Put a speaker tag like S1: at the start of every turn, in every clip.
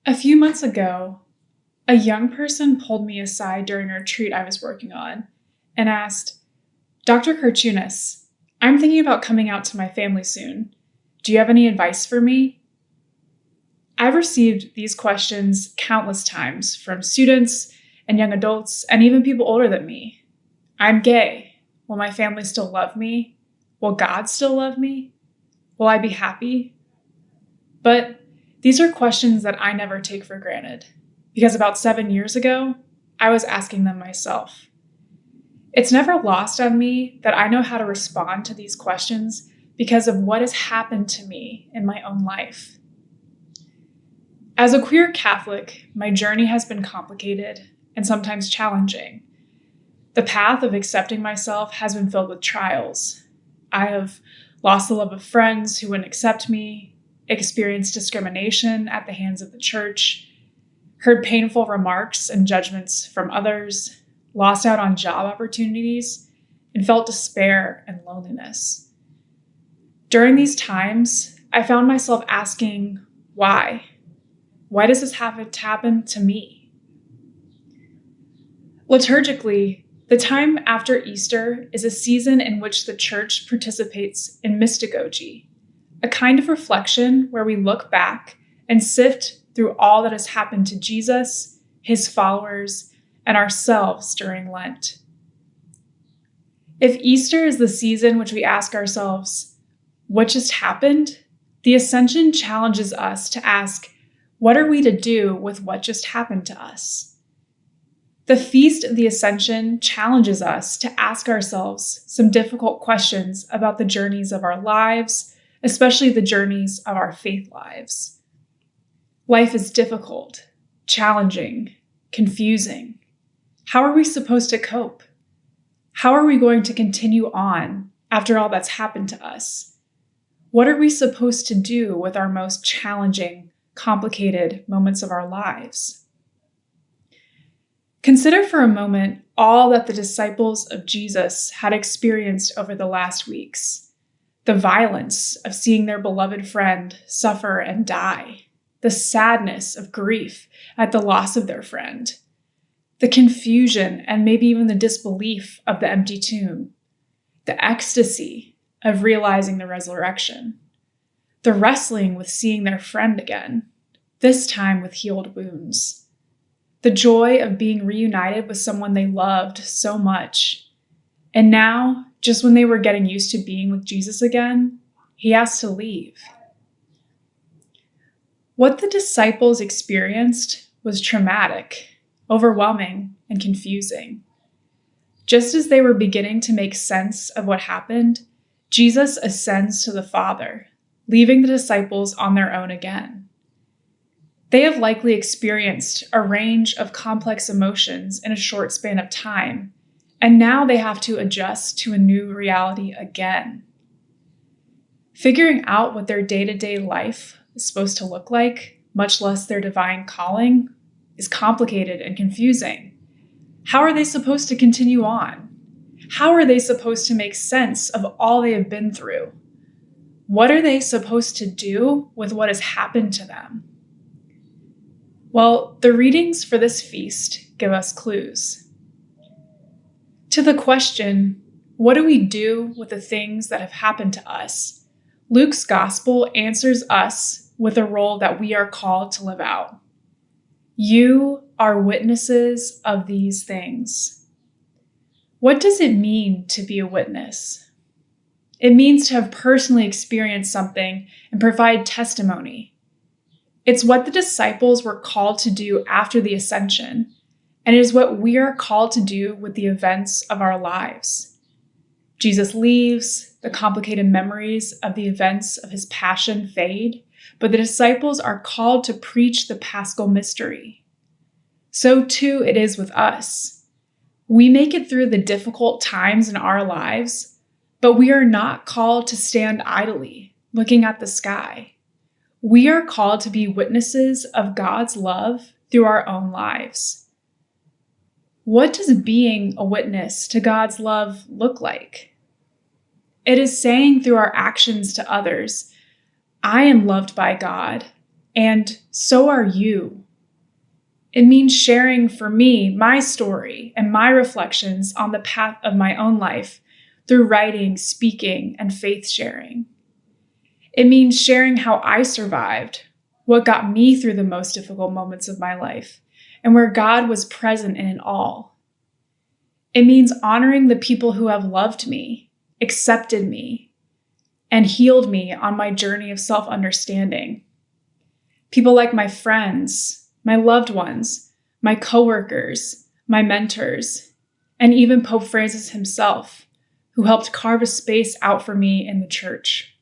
S1: A few months ago, a young person pulled me aside during a retreat I was working on and asked, "Dr. Karchunas, I'm thinking about coming out to my family soon. Do you have any advice for me?" I've received these questions countless times from students and young adults and even people older than me. I'm gay. Will my family still love me? Will God still love me? Will I be happy? But these are questions that I never take for granted, because about 7 years ago, I was asking them myself. It's never lost on me that I know how to respond to these questions because of what has happened to me in my own life. As a queer Catholic, my journey has been complicated and sometimes challenging. The path of accepting myself has been filled with trials. I have lost the love of friends who wouldn't accept me, experienced discrimination at the hands of the church, heard painful remarks and judgments from others, lost out on job opportunities, and felt despair and loneliness. During these times, I found myself asking, why? Why does this have to happen to me? Liturgically, the time after Easter is a season in which the church participates in mystagogy, a kind of reflection where we look back and sift through all that has happened to Jesus, his followers, and ourselves during Lent. If Easter is the season which we ask ourselves, what just happened? The Ascension challenges us to ask, what are we to do with what just happened to us? The Feast of the Ascension challenges us to ask ourselves some difficult questions about the journeys of our lives, especially the journeys of our faith lives. Life is difficult, challenging, confusing. How are we supposed to cope? How are we going to continue on after all that's happened to us? What are we supposed to do with our most challenging, complicated moments of our lives? Consider for a moment all that the disciples of Jesus had experienced over the last weeks. The violence of seeing their beloved friend suffer and die. The sadness of grief at the loss of their friend. The confusion and maybe even the disbelief of the empty tomb. The ecstasy of realizing the resurrection. The wrestling with seeing their friend again, this time with healed wounds. The joy of being reunited with someone they loved so much. And now, just when they were getting used to being with Jesus again, he has to leave. What the disciples experienced was traumatic, overwhelming, and confusing. Just as they were beginning to make sense of what happened, Jesus ascends to the Father, leaving the disciples on their own again. They have likely experienced a range of complex emotions in a short span of time, and now they have to adjust to a new reality again. Figuring out what their day-to-day life is supposed to look like, much less their divine calling, is complicated and confusing. How are they supposed to continue on? How are they supposed to make sense of all they have been through? What are they supposed to do with what has happened to them? Well, the readings for this feast give us clues. To the question, what do we do with the things that have happened to us? Luke's gospel answers us with a role that we are called to live out. You are witnesses of these things. What does it mean to be a witness? It means to have personally experienced something and provide testimony. It's what the disciples were called to do after the Ascension, and it is what we are called to do with the events of our lives. Jesus leaves, the complicated memories of the events of his passion fade, but the disciples are called to preach the Paschal mystery. So too it is with us. We make it through the difficult times in our lives, but we are not called to stand idly, looking at the sky. We are called to be witnesses of God's love through our own lives. What does being a witness to God's love look like? It is saying through our actions to others, I am loved by God, and so are you. It means sharing, for me, my story and my reflections on the path of my own life through writing, speaking, and faith sharing. It means sharing how I survived, what got me through the most difficult moments of my life, and where God was present in it all. It means honoring the people who have loved me, accepted me, and healed me on my journey of self-understanding. People like my friends, my loved ones, my coworkers, my mentors, and even Pope Francis himself, who helped carve a space out for me in the church.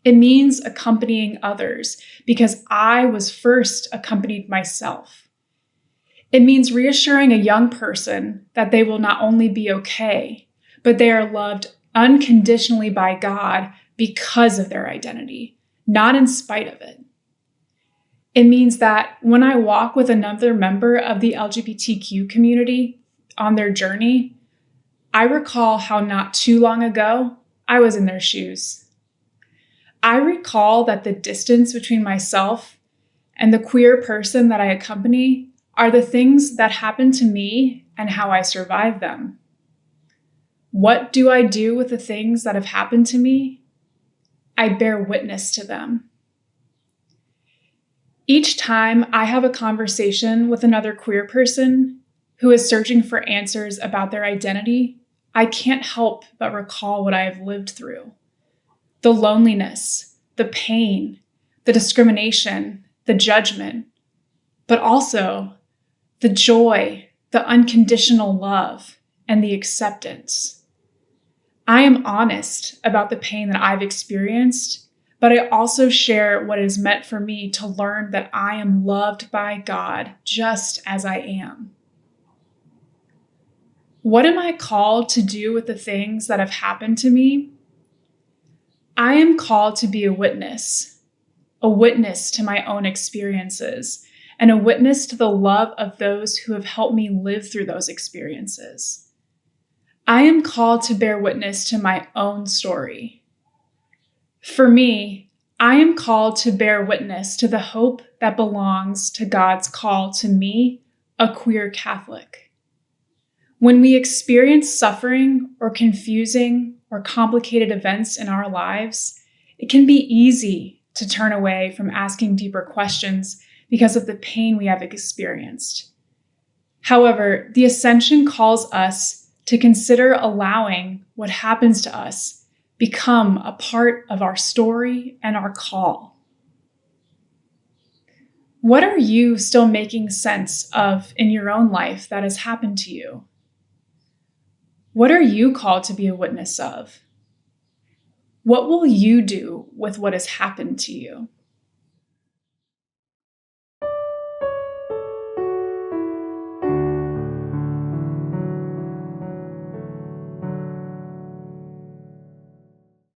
S1: It means accompanying others because I was first accompanied myself. It means reassuring a young person that they will not only be okay, but they are loved unconditionally by God because of their identity, not in spite of it. It means that when I walk with another member of the LGBTQ community on their journey, I recall how not too long ago, I was in their shoes. I recall that the distance between myself and the queer person that I accompany are the things that happen to me and how I survive them. What do I do with the things that have happened to me? I bear witness to them. Each time I have a conversation with another queer person who is searching for answers about their identity, I can't help but recall what I have lived through. The loneliness, the pain, the discrimination, the judgment, but also the joy, the unconditional love, and the acceptance. I am honest about the pain that I've experienced, but I also share what it is meant for me to learn that I am loved by God just as I am. What am I called to do with the things that have happened to me? I am called to be a witness to my own experiences, and a witness to the love of those who have helped me live through those experiences. I am called to bear witness to my own story. For me, I am called to bear witness to the hope that belongs to God's call to me, a queer Catholic. When we experience suffering or confusing or complicated events in our lives, it can be easy to turn away from asking deeper questions because of the pain we have experienced. However, the Ascension calls us to consider allowing what happens to us become a part of our story and our call. What are you still making sense of in your own life that has happened to you? What are you called to be a witness of? What will you do with what has happened to you?